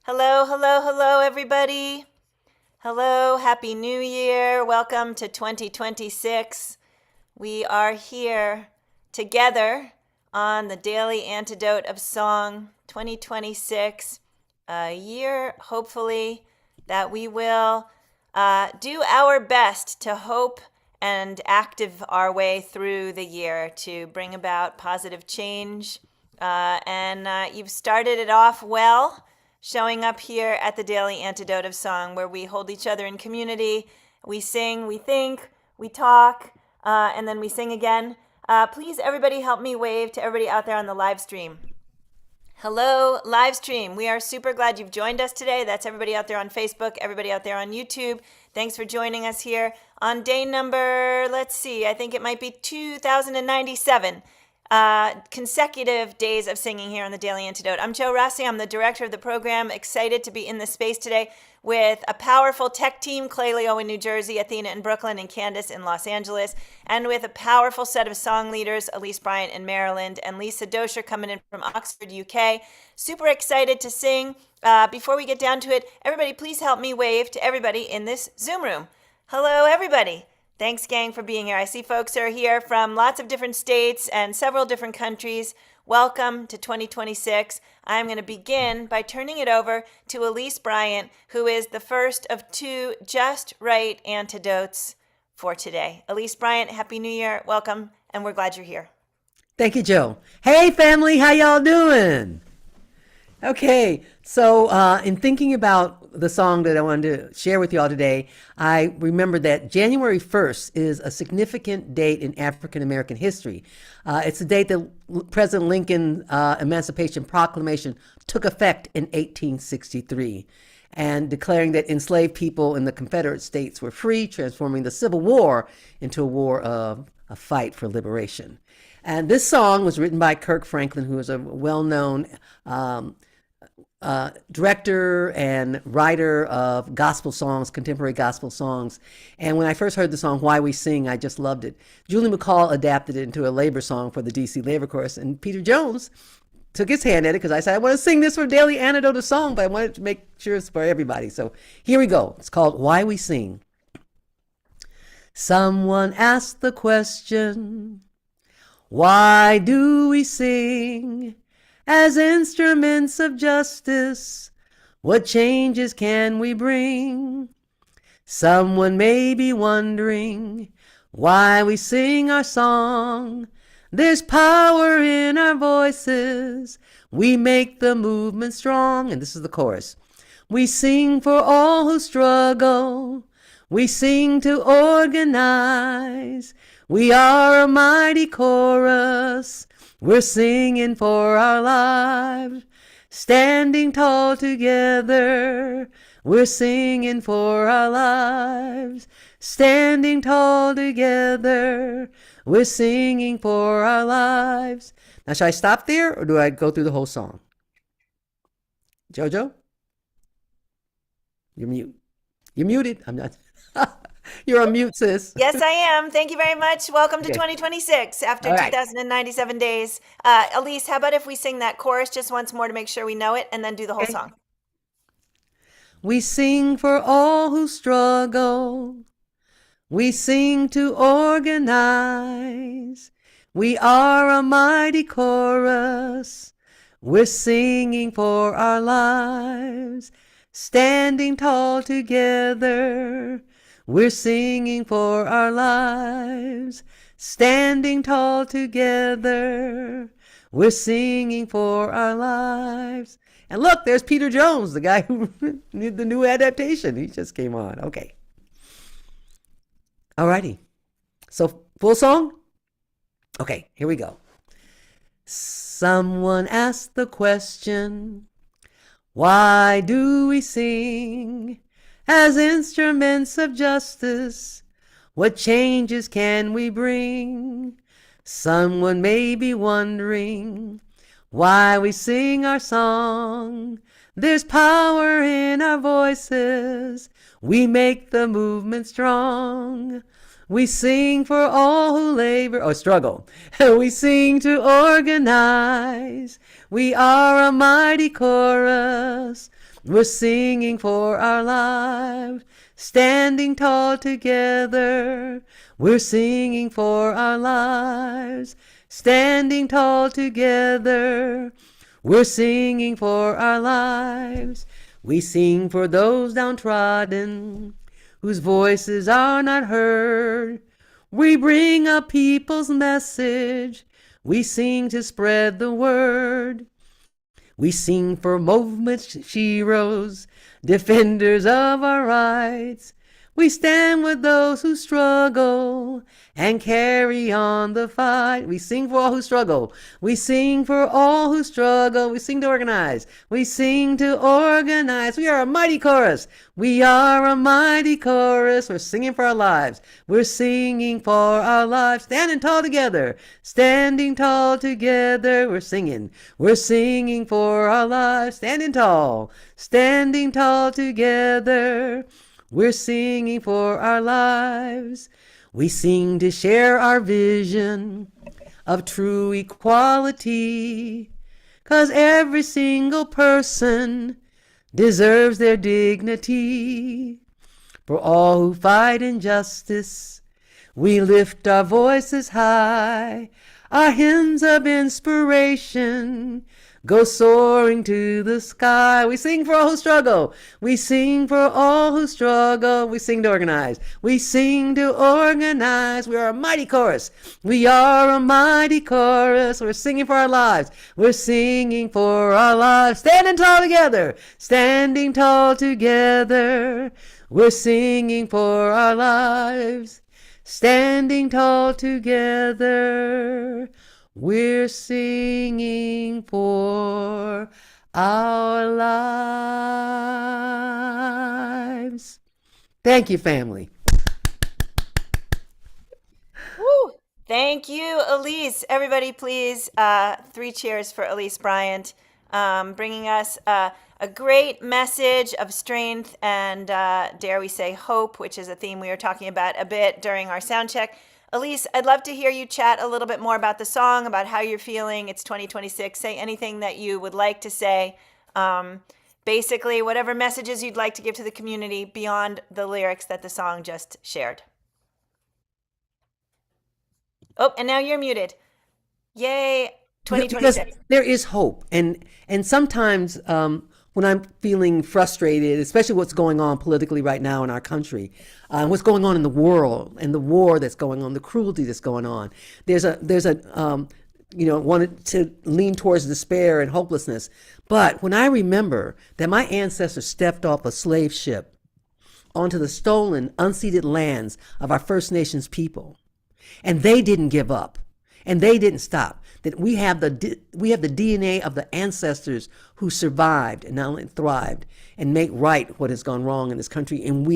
Hello, hello, hello, everybody. Hello, Happy New Year. Welcome to 2026. We are here together on the Daily Antidote of Song 2026, a year, hopefully, that we will do our best to hope and active our way through the year to bring about positive change. And you've started it off well, showing up here at the Daily Antidote of Song, where we hold each other in community. We sing, we think, we talk, and then we sing again. Please, everybody, help me wave to everybody out there on the live stream. Hello, live stream. We are super glad you've joined us today. That's everybody out there on Facebook, everybody out there on YouTube. Thanks for joining us here on day number, let's see, I think it might be 2097. Consecutive days of singing here on the Daily Antidote. I'm Jo Rossi. I'm the director of the program. Excited to be in this space today with a powerful tech team, Clay Leo in New Jersey, Athena in Brooklyn, and Candace in Los Angeles, and with a powerful set of song leaders, Elise Bryant in Maryland, and Lisa Doscher coming in from Oxford, UK. Super excited to sing. Before we get down to it, everybody please help me wave to everybody in this Zoom room. Hello, everybody. Thanks, gang, for being here. I see folks are here from lots of different states and several different countries. Welcome to 2026. I'm going to begin by turning it over to Elise Bryant, who is the first of two just right antidotes for today. Elise Bryant, Happy New Year. Welcome, and we're glad you're here. Thank you, Joe. Hey, family, how y'all doing? Okay, so in thinking about the song that I wanted to share with y'all today, I remember that January 1st is a significant date in African American history. It's the date that President Lincoln's Emancipation Proclamation took effect in 1863, and declaring that enslaved people in the Confederate States were free, transforming the Civil War into a war of a fight for liberation. And this song was written by Kirk Franklin, who is a well-known director and writer of gospel songs, contemporary gospel songs. And when I first heard the song, Why We Sing, I just loved it. Julie McCall adapted it into a labor song for the DC Labor Chorus, and Peter Jones took his hand at it because I said, I want to sing this for Daily Antidote of Song, but I wanted to make sure it's for everybody. So here we go. It's called Why We Sing. Someone asked the question, why do we sing? As instruments of justice, what changes can we bring? Someone may be wondering why we sing our song. There's power in our voices. We make the movement strong. And this is the chorus. We sing for all who struggle. We sing to organize. We are a mighty chorus. We're singing for our lives, standing tall together. We're singing for our lives, standing tall together. We're singing for our lives. Now, should I stop there or do I go through the whole song? Jojo? You're mute. You're muted. I'm not. You're on mute, sis. Yes, I am. Thank you very much. Welcome to Okay. 2026 after All right. 2097 days. Elise, how about if we sing that chorus just once more to make sure we know it and then do the whole Okay. song? We sing for all who struggle. We sing to organize. We are a mighty chorus. We're singing for our lives, standing tall together. We're singing for our lives, standing tall together. We're singing for our lives. And look, there's Peter Jones, the guy who did the new adaptation. He just came on. Okay. Alrighty. So, full song? Okay, here we go. Someone asked the question, why do we sing? As instruments of justice, what changes can we bring? Someone may be wondering why we sing our song. There's power in our voices. We make the movement strong. We sing for all who labor or struggle. We sing to organize. We are a mighty chorus. We're singing for our lives, standing tall together. We're singing for our lives, standing tall together. We're singing for our lives. We sing for those downtrodden, whose voices are not heard. We bring a people's message. We sing to spread the word. We sing for movement heroes, defenders of our rights. We stand with those who struggle and carry on the fight. We sing for all who struggle. We sing for all who struggle. We sing to organize. We sing to organize. We are a mighty chorus. We are a mighty chorus. We're singing for our lives. We're singing for our lives. Standing tall together. Standing tall together. We're singing. We're singing for our lives. Standing tall. Standing tall together. We're singing for our lives. We sing to share our vision of true equality, 'cause every single person deserves their dignity. For all who fight injustice, we lift our voices high. Our hymns of inspiration go soaring to the sky. We sing for all who struggle. We sing for all who struggle. We sing to organize. We sing to organize. We are a mighty chorus. We are a mighty chorus. We're singing for our lives. We're singing for our lives. Standing tall together. Standing tall together. We're singing for our lives. Standing tall together. We're singing for our lives. Thank you, family. Woo! Thank you, Elise. Everybody, please, 3 cheers for Elise Bryant, bringing us a great message of strength and, dare we say, hope, which is a theme we were talking about a bit during our sound check. Elise, I'd love to hear you chat a little bit more about the song, about how you're feeling. It's 2026. Say anything that you would like to say. Basically, whatever messages you'd like to give to the community beyond the lyrics that the song just shared. Oh, and now you're muted. Yay, 2026. Because there is hope. And sometimes when I'm feeling frustrated, especially what's going on politically right now in our country, what's going on in the world, and the war that's going on, the cruelty that's going on, there's a wanted to lean towards despair and hopelessness. But when I remember that my ancestors stepped off a slave ship onto the stolen, unceded lands of our First Nations people, and they didn't give up, and they didn't stop, that we have the DNA of the ancestors who survived and not only thrived and make right what has gone wrong in this country. And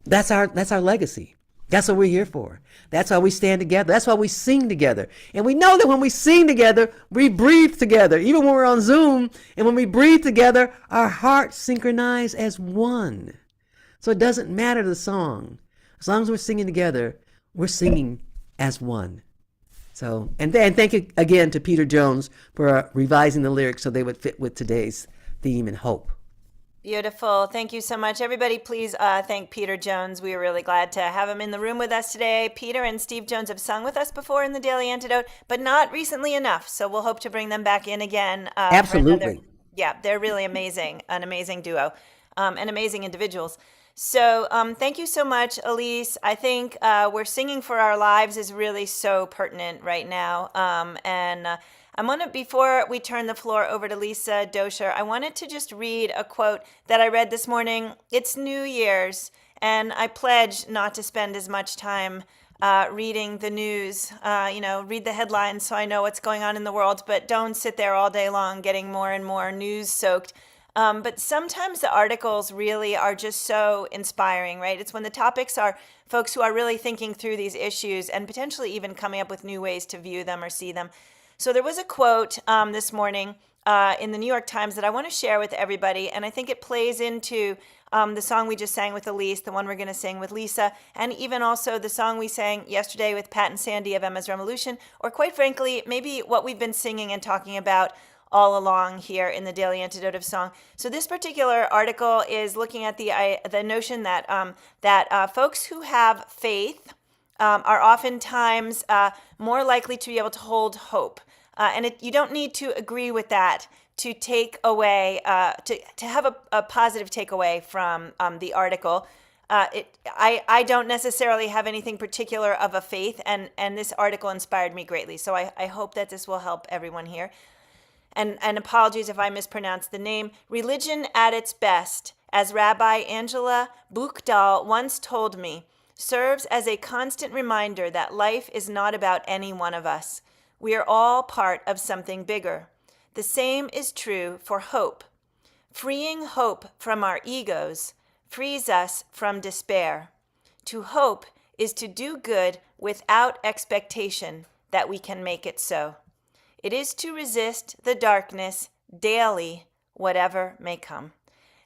that's our legacy. That's what we're here for. That's why we stand together. That's why we sing together. And we know that when we sing together, we breathe together. Even when we're on Zoom and when we breathe together, our hearts synchronize as one. So it doesn't matter the song. As long as we're singing together, we're singing as one. So, and thank you again to Peter Jones for revising the lyrics so they would fit with today's theme and hope. Beautiful. Thank you so much. Everybody, please thank Peter Jones. We are really glad to have him in the room with us today. Peter and Steve Jones have sung with us before in the Daily Antidote, but not recently enough. So we'll hope to bring them back in again. Absolutely. Yeah, they're really amazing, an amazing duo, and amazing individuals. So thank you so much, Elise. I think we're singing for our lives is really so pertinent right now. I want to, before we turn the floor over to Lisa Doscher, I wanted to just read a quote that I read this morning. It's New Year's, and I pledge not to spend as much time reading the news. Read the headlines so I know what's going on in the world, but don't sit there all day long getting more and more news soaked. But sometimes the articles really are just so inspiring, right? It's when the topics are folks who are really thinking through these issues and potentially even coming up with new ways to view them or see them. So there was a quote this morning in the New York Times that I want to share with everybody, and I think it plays into the song we just sang with Elise, the one we're going to sing with Lisa, and even also the song we sang yesterday with Pat and Sandy of Emma's Revolution, or quite frankly, maybe what we've been singing and talking about all along here in the Daily Antidote of Song. So this particular article is looking at the notion that folks who have faith are oftentimes more likely to be able to hold hope. You don't need to agree with that to take away, to have a positive takeaway from the article. I don't necessarily have anything particular of a faith, and this article inspired me greatly. So I hope that this will help everyone here. And apologies if I mispronounce the name. Religion at its best, as Rabbi Angela Buchdahl once told me, serves as a constant reminder that life is not about any one of us. We are all part of something bigger. The same is true for hope. Freeing hope from our egos frees us from despair. To hope is to do good without expectation that we can make it so. It is to resist the darkness daily, whatever may come.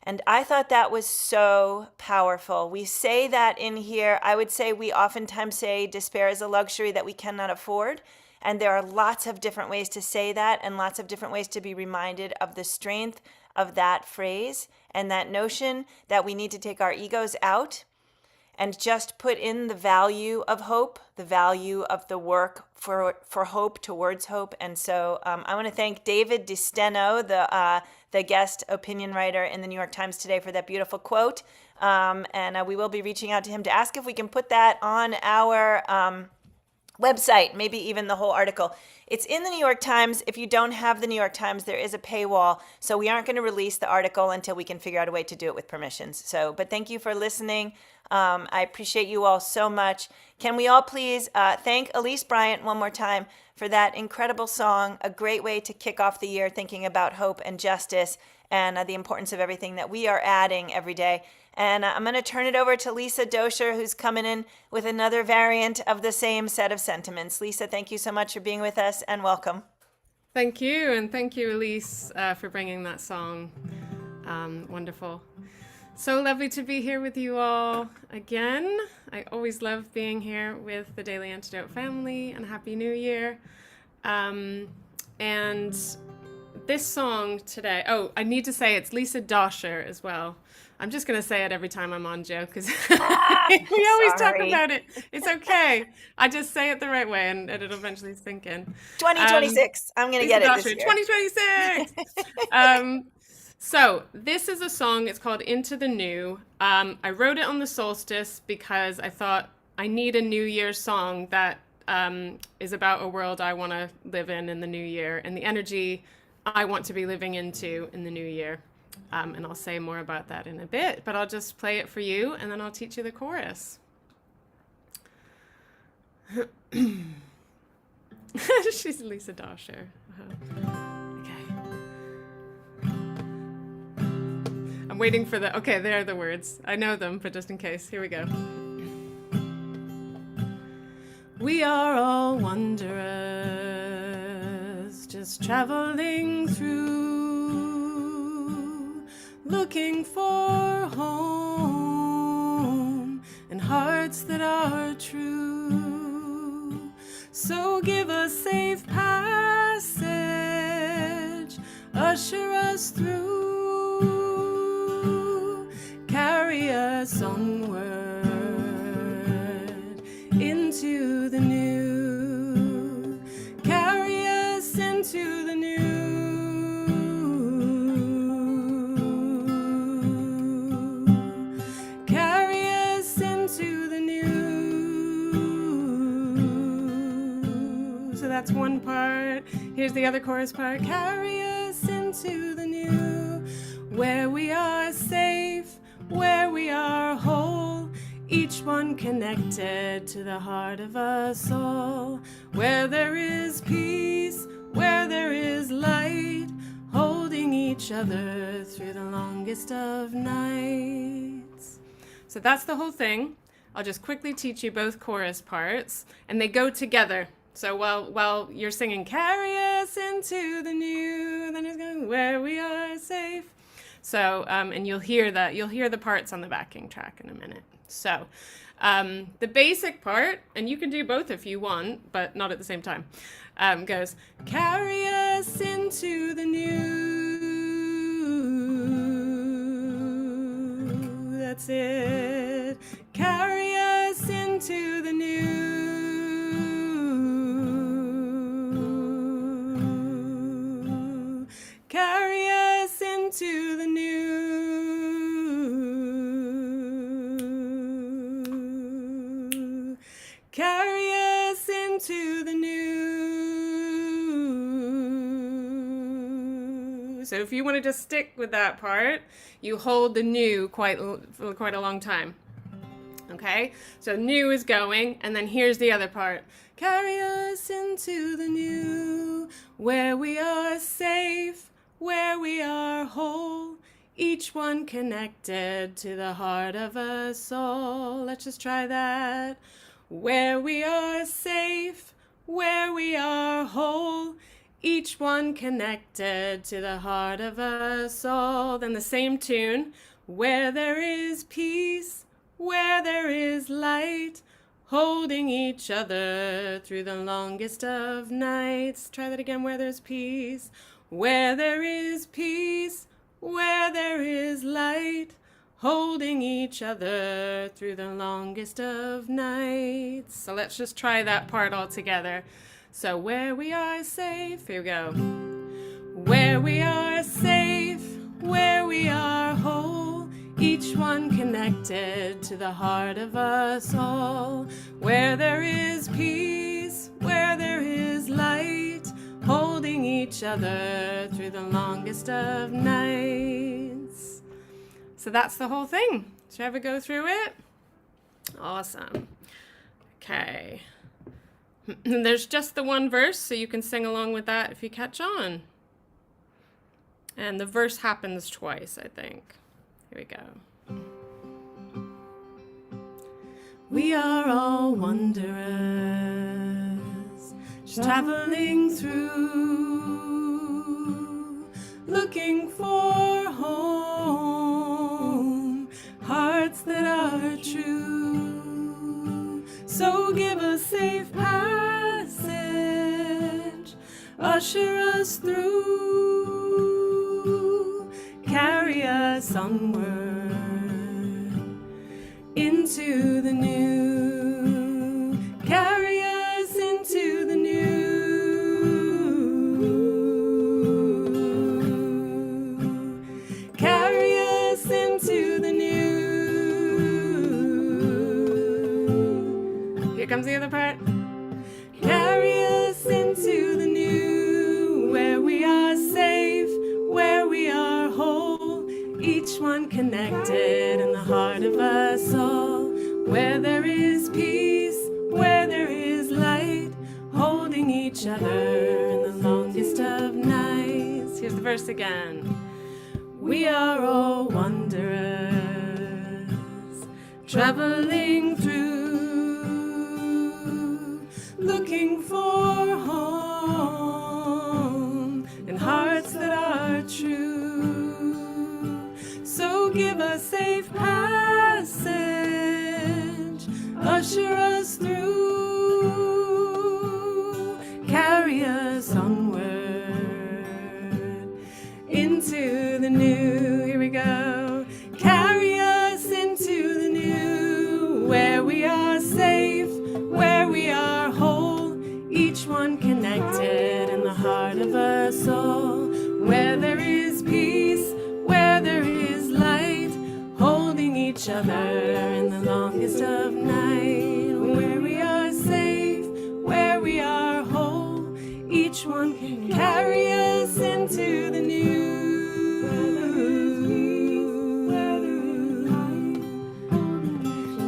And I thought that was so powerful. We say that in here. I would say we oftentimes say despair is a luxury that we cannot afford. And there are lots of different ways to say that and lots of different ways to be reminded of the strength of that phrase and that notion that we need to take our egos out and just put in the value of hope, the value of the work for hope, towards hope. And so I want to thank David DiSteno, the guest opinion writer in the New York Times today, for that beautiful quote. And we will be reaching out to him to ask if we can put that on our website, maybe even the whole article. It's in the New York Times. If you don't have the New York Times, there is a paywall. So we aren't going to release the article until we can figure out a way to do it with permissions. But thank you for listening. I appreciate you all so much. Can we all please thank Elise Bryant one more time for that incredible song, a great way to kick off the year thinking about hope and justice and the importance of everything that we are adding every day. And I'm going to turn it over to Lisa Doscher, who's coming in with another variant of the same set of sentiments. Lisa, thank you so much for being with us, and welcome. Thank you, and thank you, Elise, for bringing that song. Wonderful. So lovely to be here with you all again. I always love being here with the Daily Antidote family, and Happy New Year. And this song today, I need to say it's Lisa Doscher as well. I'm just going to say it every time I'm on, Joe, because we always talk about it. It's okay. I just say it the right way, and it'll eventually sink in. 2026. I'm going to get it Doscher, this year. 2026! So this is a song. It's called Into the New. I wrote it on the solstice because I thought I need a New Year's song that is about a world I want to live in the new year, and the energy I want to be living into in the new year. And I'll say more about that in a bit, but I'll just play it for you, and then I'll teach you the chorus. She's Lisa Doscher. Okay. I'm waiting for okay, there are the words. I know them, but just in case. Here we go. We are all wanderers, just traveling through, looking for home and hearts that are true. So give us safe passage, usher us through, carry us onward into the new, carry us into the new. That's one part. Here's the other chorus part. Carry us into the new, where we are safe, where we are whole, each one connected to the heart of us all, where there is peace, where there is light, holding each other through the longest of nights. So that's the whole thing. I'll just quickly teach you both chorus parts, and they go together. So while you're singing, carry us into the new, then it's going, where we are safe. So, and you'll hear the parts on the backing track in a minute. So, the basic part, and you can do both if you want, but not at the same time, goes, carry us us into the new. That's it. Carry us into the new. Carry us into the new. Carry us into the new. So if you want to just stick with that part, you hold the new for quite a long time. Okay? So new is going, and then here's the other part. Carry us into the new, where we are safe, where we are whole, each one connected to the heart of us all. Let's just try that. Where we are safe, where we are whole, each one connected to the heart of us all. Then the same tune. Where there is peace, where there is light, holding each other through the longest of nights. Try that again. Where there's peace, where there is peace, where there is light, holding each other through the longest of nights. So let's just try that part all together. So where we are safe, here we go. Where we are safe, where we are whole, each one connected to the heart of us all. Where there is peace, where there is light, holding each other through the longest of nights. So that's the whole thing. Should I ever go through it? Awesome. Okay. There's just the one verse, so you can sing along with that if you catch on. And the verse happens twice, I think. Here we go. We are all wanderers, just traveling through, looking for home, hearts that are true. So give us safe passage, usher us through, carry us onward into the new, carry us into the new, carry us into the new. Here comes the other part. Carry us into the new, where we are safe, where we are whole, each one connected in the heart of us all. Where there is peace, where there is light, holding each other in the longest of nights. Here's the verse again. We are all wanderers, traveling through, looking for home and hearts that are true. So give us safe passage, usher us through, carry us onward into the new. Here we go. Carry us into the new, where we are safe, where we are whole, each one connected in the heart of us all. Where there is peace, where there is light, holding each other in the longest of night. Where we are safe, where we are whole, each one can carry us into the new.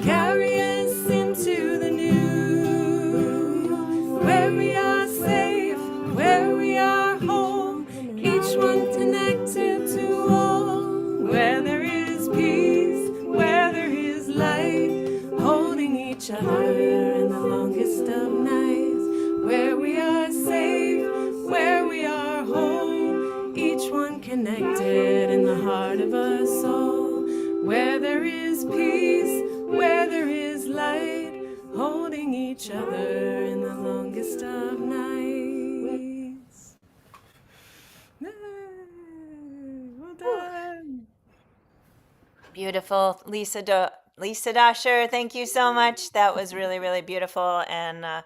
Carry us into the new, where we are safe, where we are whole, each one connected to all. Where there is peace, where there is light, holding each other in the longest of nights. Where we are safe, where we are whole, each one connected in the heart of us all. Where there is peace, where there is light, holding each other in the longest of nights. Beautiful. Lisa Doscher, thank you so much. That was really, really beautiful. And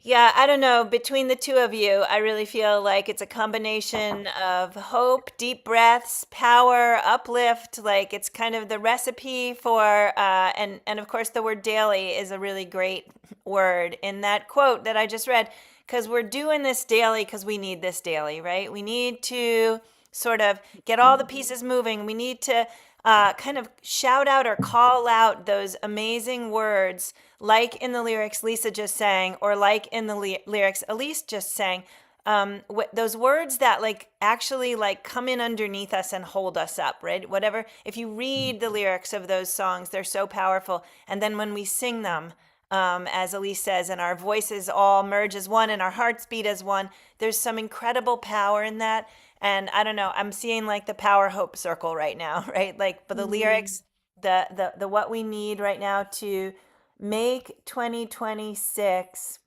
yeah, I don't know. Between the two of you, I really feel like it's a combination of hope, deep breaths, power, uplift. Like it's kind of the recipe for, and of course, the word daily is a really great word in that quote that I just read, because we're doing this daily because we need this daily, right? We need to sort of get all the pieces moving. We need to kind of shout out or call out those amazing words, like in the lyrics Lisa just sang, or like in the lyrics Elise just sang. Those words that like actually like come in underneath us and hold us up, right? Whatever. If you read the lyrics of those songs, they're so powerful. And then when we sing them, as Elise says, and our voices all merge as one and our hearts beat as one, there's some incredible power in that. And I don't know, I'm seeing like the power hope circle right now, right? Like for the lyrics, the what we need right now to make 2026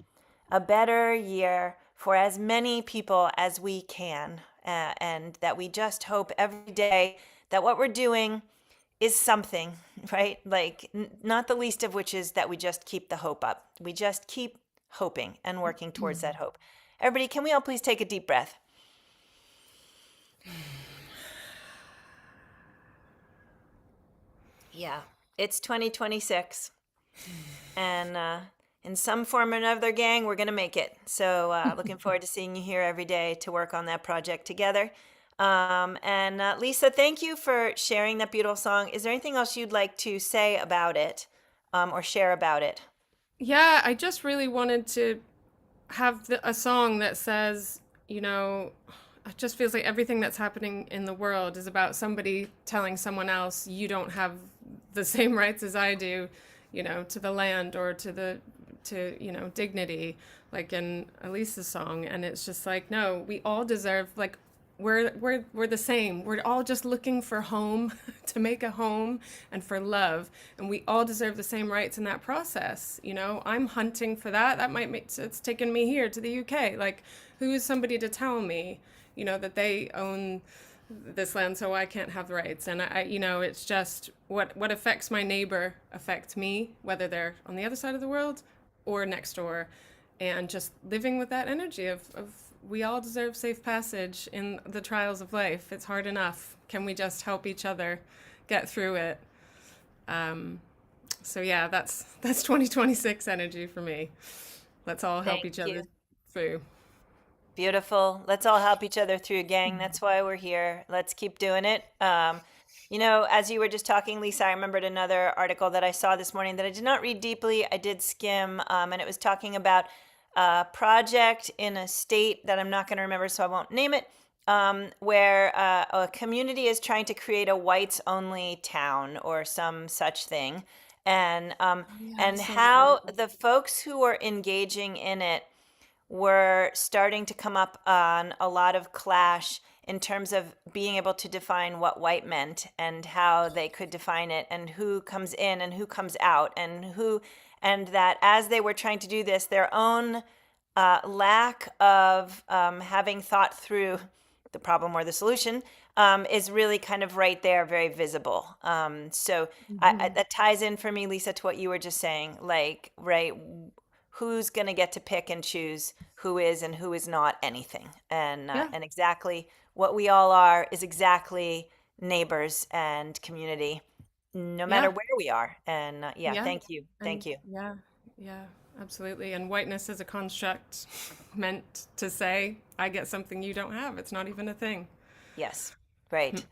a better year for as many people as we can, and that we just hope every day that what we're doing is something, right? Like not the least of which is that we just keep the hope up. We just keep hoping and working towards that hope. Everybody, can we all please take a deep breath? Yeah, it's 2026. And in some form or another, gang, we're going to make it. So looking forward to seeing you here every day to work on that project together. And Lisa, thank you for sharing that beautiful song. Is there anything else you'd like to say about it, or share about it? Yeah, I just really wanted to have a song that says, it just feels like everything that's happening in the world is about somebody telling someone else, you don't have the same rights as I do, to the land or to dignity, like in Elise's song. And it's just like, no, we all deserve, like, we're the same. We're all just looking for home, to make a home, and for love, and we all deserve the same rights in that process. I'm hunting for that. That might make it's taken me here to the UK. Like, who is somebody to tell me, that they own this land, so I can't have the rights? And it's just what affects my neighbor affects me, whether they're on the other side of the world or next door, and just living with that energy of we all deserve safe passage in the trials of life. It's hard enough. Can we just help each other get through it? So yeah, that's 2026 energy for me. Let's all help each other through. Beautiful. Let's all help each other through, gang. That's why we're here. Let's keep doing it. As you were just talking, Lisa, I remembered another article that I saw this morning that I did not read deeply. I did skim, and it was talking about a project in a state that I'm not going to remember, so I won't name it, where a community is trying to create a whites-only town or some such thing. And how the folks who were engaging in it were starting to come up on a lot of clash in terms of being able to define what white meant and how they could define it and who comes in and who comes out and that as they were trying to do this, their own lack of having thought through the problem or the solution is really kind of right there, very visible. So that ties in for me, Lisa, to what you were just saying, like, right, who's going to get to pick and choose who is and who is not anything. And exactly what we all are is exactly neighbors and community, no matter where we are. And thank you. Thank you. Yeah, absolutely. And whiteness is a construct meant to say, I get something you don't have. It's not even a thing. Yes, right.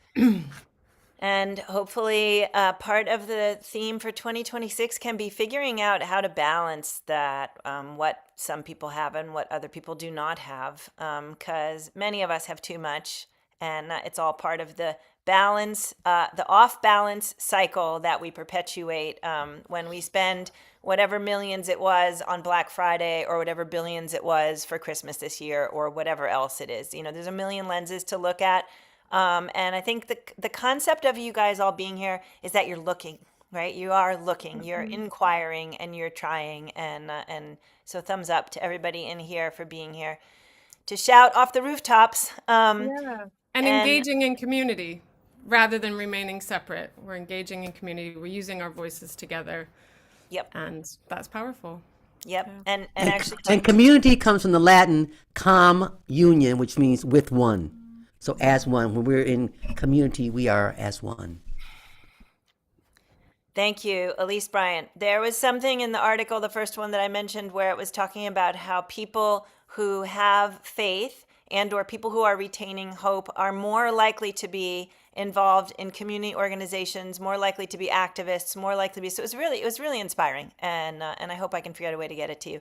And hopefully part of the theme for 2026 can be figuring out how to balance that, what some people have and what other people do not have, because many of us have too much, and it's all part of the balance, the off-balance cycle that we perpetuate when we spend whatever millions it was on Black Friday or whatever billions it was for Christmas this year or whatever else it is. There's a million lenses to look at. And I think the concept of you guys all being here is that you're looking, right? You are looking, you're inquiring, and you're trying. And so thumbs up to everybody in here for being here to shout off the rooftops. And engaging in community. rather than remaining separate. We're engaging in community. We're using our voices together. Yep. And that's powerful. Yep. And actually, And community comes from the Latin com union, which means with one. So as one. When we're in community, we are as one. thank you, Elise Bryant. There was something in the article, the first one that I mentioned, where it was talking about how people who have faith and or people who are retaining hope are more likely to be involved in community organizations, more likely to be activists, more likely to be. So it was really inspiring, and I hope I can figure out a way to get it to you.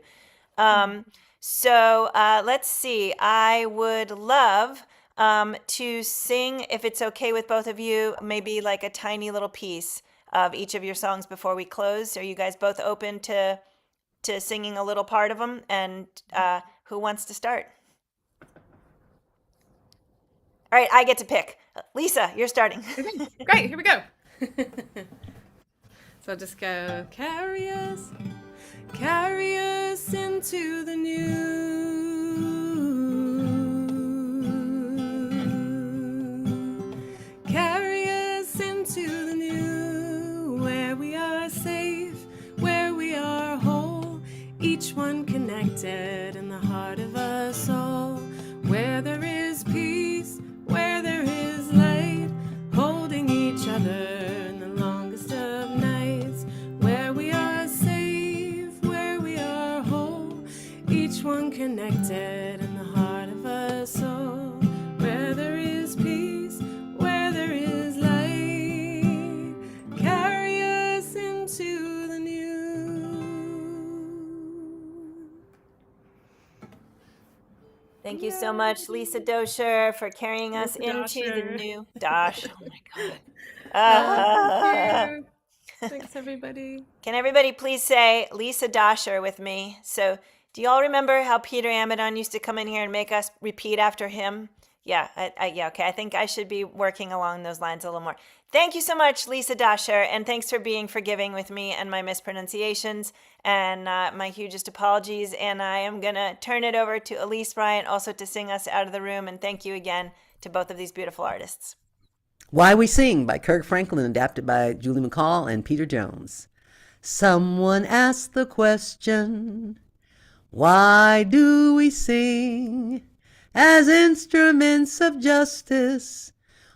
So let's see. I would love to sing, if it's okay with both of you, maybe like a tiny little piece of each of your songs before we close. Are you guys both open to singing a little part of them? And who wants to start? All right, I get to pick. Lisa, you're starting. Great, here we go. So I'll just go, carry us into the new. Carry us into the new, where we are safe, where we are whole, each one connected in the heart of us all, where there is peace, where there is light, holding each other in the longest of nights, where we are safe, where we are whole, each one connected in the heart of us all, where there is peace, where there is light, carry us into the new. Thank you so much, Lisa Doscher, for carrying us Lisa into the Doscher. new. Dosh. Oh my God. Thank you. Thanks, everybody. Can everybody please say Lisa Doscher with me? So, do you all remember how Peter Amidon used to come in here and make us repeat after him? Yeah, yeah, okay. I think I should be working along those lines a little more. Thank you so much, Lisa Doscher, and thanks for being forgiving with me and my mispronunciations and my hugest apologies. And I am going to turn it over to Elise Bryant also to sing us out of the room. And thank you again to both of these beautiful artists. Why We Sing by Kirk Franklin, adapted by Julie McCall and Peter Jones. Someone asked the question, why do we sing as instruments of justice?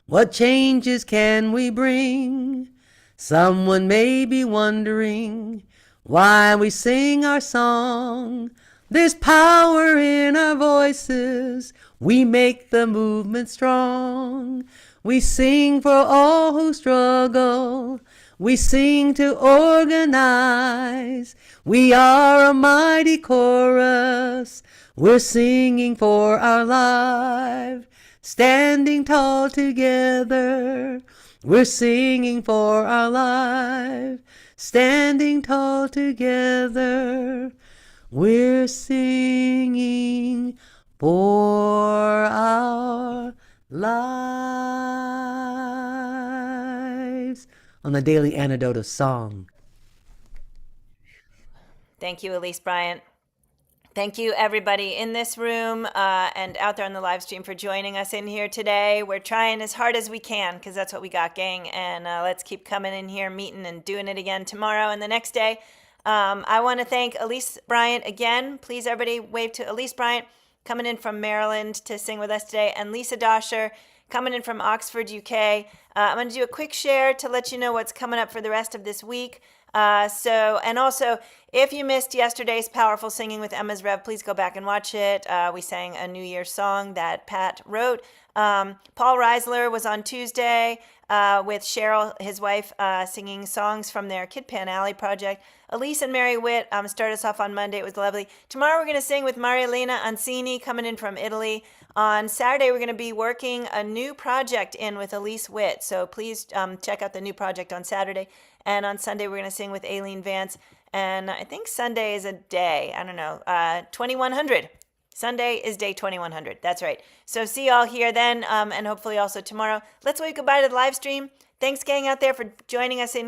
What changes can we bring? Someone may be wondering why we sing our song. There's power in our voices. We make the movement strong. We sing for all who struggle. We sing to organize. We are a mighty chorus. We're singing for our life. Standing tall together. We're singing for our life. Standing tall together. We're singing for our lives. On the daily antidote of song. Thank you, Elise Bryant. Thank you, everybody in this room and out there on the live stream for joining us in here today. We're trying as hard as we can because that's what we got, gang. And let's keep coming in here, meeting and doing it again tomorrow and the next day. I want to thank Elise Bryant again. Please, everybody, wave to Elise Bryant coming in from Maryland to sing with us today, and Lisa Doscher coming in from Oxford, UK. I'm going to do a quick share to let you know what's coming up for the rest of this week. And also, if you missed yesterday's Powerful Singing with Emma's Rev, please go back and watch it. We sang a New Year's song that Pat wrote. Paul Reisler was on Tuesday with Cheryl, his wife, singing songs from their Kid Pan Alley project. Elise and Mary Witt started us off on Monday. It was lovely. Tomorrow we're going to sing with Marielena Ancini coming in from Italy. On Saturday, we're going to be working a new project in with Elise Witt. So please check out the new project on Saturday. And on Sunday, we're going to sing with Aileen Vance. And I think Sunday is a day. I don't know. 2100. Sunday is day 2100. That's right. So see y'all here then, and hopefully also tomorrow. Let's wave goodbye to the live stream. Thanks, gang, out there for joining us in here.